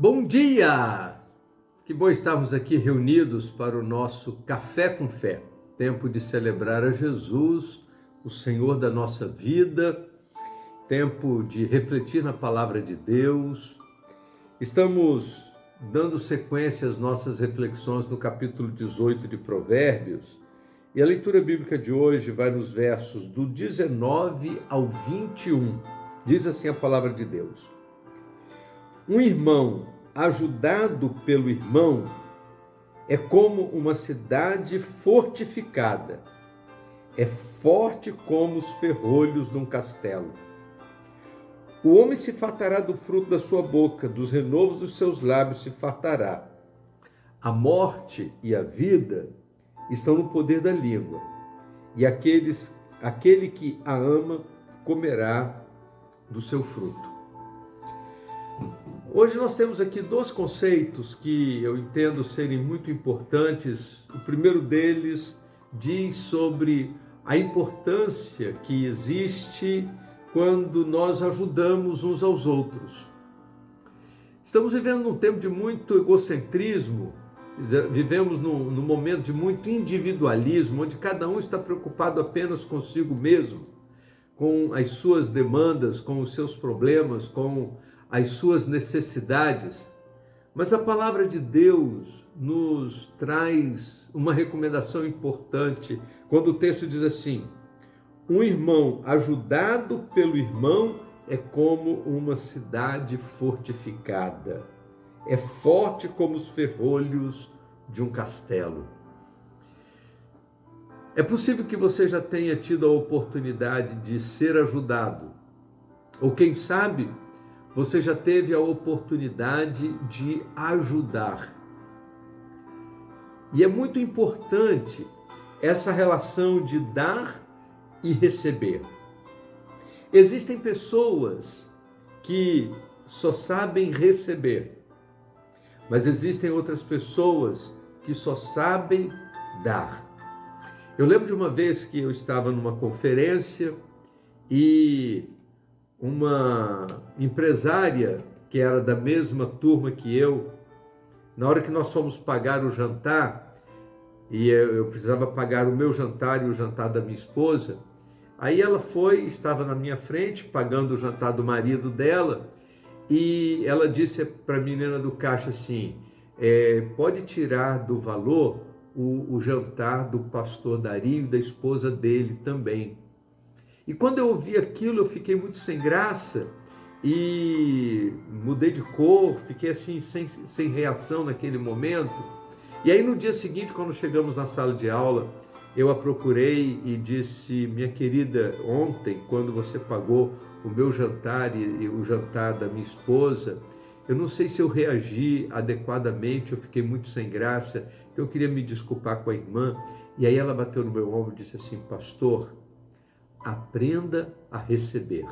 Bom dia! Que bom estarmos aqui reunidos para o nosso Café com Fé, tempo de celebrar a Jesus, o Senhor da nossa vida, tempo de refletir na palavra de Deus. Estamos dando sequência às nossas reflexões no capítulo 18 de Provérbios, e a leitura bíblica de hoje vai nos versos do 19 ao 21. Diz assim a palavra de Deus: um irmão ajudado pelo irmão é como uma cidade fortificada, é forte como os ferrolhos de um castelo. O homem se fartará do fruto da sua boca, dos renovos dos seus lábios se fartará. A morte e a vida estão no poder da língua, e aquele que a ama comerá do seu fruto. Hoje nós temos aqui dois conceitos que eu entendo serem muito importantes. O primeiro deles diz sobre a importância que existe quando nós ajudamos uns aos outros. Estamos vivendo num tempo de muito egocentrismo, vivemos num momento de muito individualismo, onde cada um está preocupado apenas consigo mesmo, com as suas demandas, com os seus problemas, com as suas necessidades. Mas a palavra de Deus nos traz uma recomendação importante, quando o texto diz assim: um irmão ajudado pelo irmão é como uma cidade fortificada, é forte como os ferrolhos de um castelo. É possível que você já tenha tido a oportunidade de ser ajudado, ou quem sabe você já teve a oportunidade de ajudar. E é muito importante essa relação de dar e receber. Existem pessoas que só sabem receber, mas existem outras pessoas que só sabem dar. Eu lembro de uma vez que eu estava numa conferência e uma empresária que era da mesma turma que eu, na hora que nós fomos pagar o jantar, e eu precisava pagar o meu jantar e o jantar da minha esposa, aí ela estava na minha frente, pagando o jantar do marido dela, e ela disse para a menina do caixa assim: pode tirar do valor o jantar do pastor Dario e da esposa dele também. E quando eu ouvi aquilo, eu fiquei muito sem graça e mudei de cor, fiquei assim sem reação naquele momento. E aí no dia seguinte, quando chegamos na sala de aula, eu a procurei e disse: minha querida, ontem, quando você pagou o meu jantar e o jantar da minha esposa, eu não sei se eu reagi adequadamente, eu fiquei muito sem graça, então eu queria me desculpar com a irmã. E aí ela bateu no meu ombro e disse assim: pastor, aprenda a receber.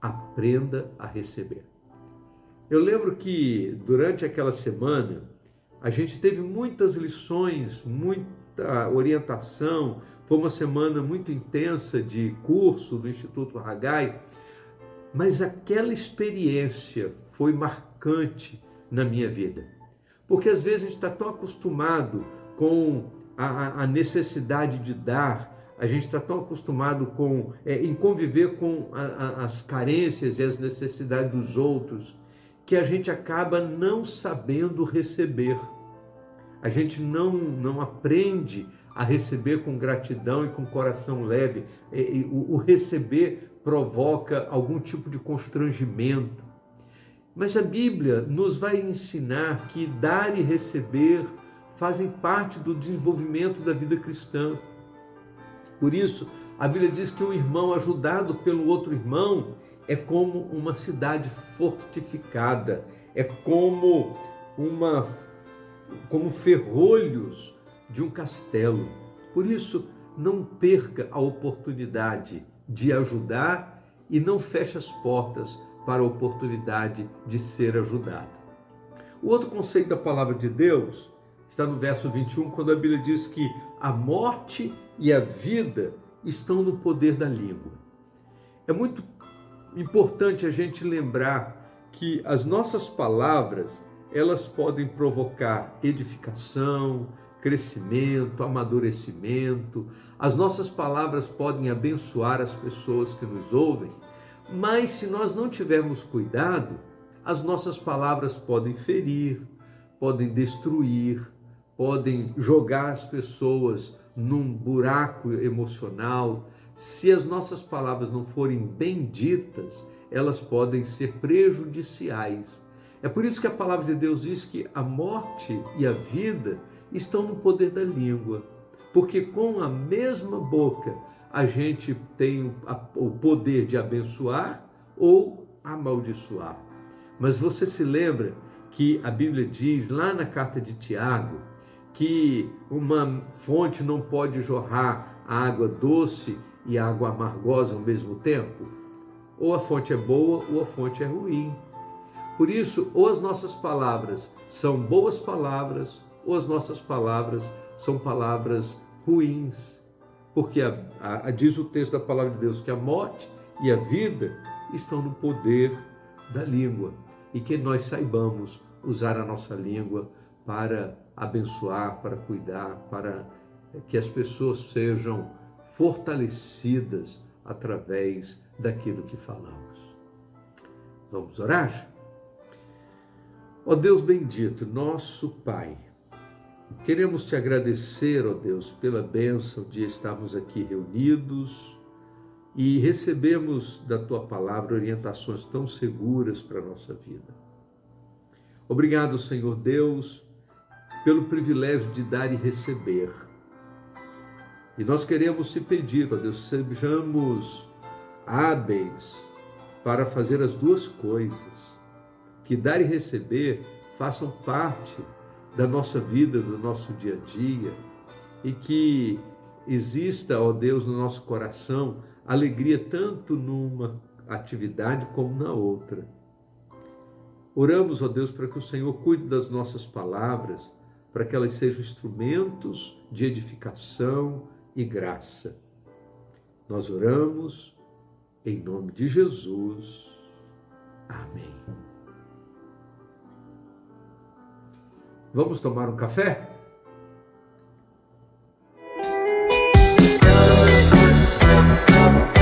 Aprenda a receber. Eu lembro que durante aquela semana a gente teve muitas lições, muita orientação. Foi uma semana muito intensa de curso do Instituto Haggai, mas aquela experiência foi marcante na minha vida. Porque às vezes a gente está tão acostumado com a necessidade de dar, a gente está tão acostumado em conviver com as carências e as necessidades dos outros, que a gente acaba não sabendo receber. A gente não aprende a receber com gratidão e com coração leve. O receber provoca algum tipo de constrangimento. Mas a Bíblia nos vai ensinar que dar e receber fazem parte do desenvolvimento da vida cristã. Por isso, a Bíblia diz que um irmão ajudado pelo outro irmão é como uma cidade fortificada, é como ferrolhos de um castelo. Por isso, não perca a oportunidade de ajudar e não feche as portas para a oportunidade de ser ajudado. O outro conceito da palavra de Deus está no verso 21, quando a Bíblia diz que a morte e a vida estão no poder da língua. É muito importante a gente lembrar que as nossas palavras, elas podem provocar edificação, crescimento, amadurecimento. As nossas palavras podem abençoar as pessoas que nos ouvem, mas se nós não tivermos cuidado, as nossas palavras podem ferir, podem destruir, podem jogar as pessoas num buraco emocional. Se as nossas palavras não forem bem ditas, elas podem ser prejudiciais. É por isso que a palavra de Deus diz que a morte e a vida estão no poder da língua, porque com a mesma boca a gente tem o poder de abençoar ou amaldiçoar. Mas você se lembra que a Bíblia diz lá na carta de Tiago que uma fonte não pode jorrar água doce e água amargosa ao mesmo tempo? Ou a fonte é boa ou a fonte é ruim. Por isso, ou as nossas palavras são boas palavras, ou as nossas palavras são palavras ruins. Porque diz o texto da palavra de Deus que a morte e a vida estão no poder da língua. E que nós saibamos usar a nossa língua para abençoar, para cuidar, para que as pessoas sejam fortalecidas através daquilo que falamos. Vamos orar? Ó Deus bendito, nosso Pai, queremos te agradecer, ó Deus, pela bênção de estarmos aqui reunidos e recebemos da tua palavra orientações tão seguras para a nossa vida. Obrigado, Senhor Deus, pelo privilégio de dar e receber. E nós queremos te pedir, ó Deus, sejamos hábeis para fazer as duas coisas, que dar e receber façam parte da nossa vida, do nosso dia a dia, e que exista, ó Deus, no nosso coração alegria tanto numa atividade como na outra. Oramos, ó Deus, para que o Senhor cuide das nossas palavras, para que elas sejam instrumentos de edificação e graça. Nós oramos em nome de Jesus. Amém. Vamos tomar um café?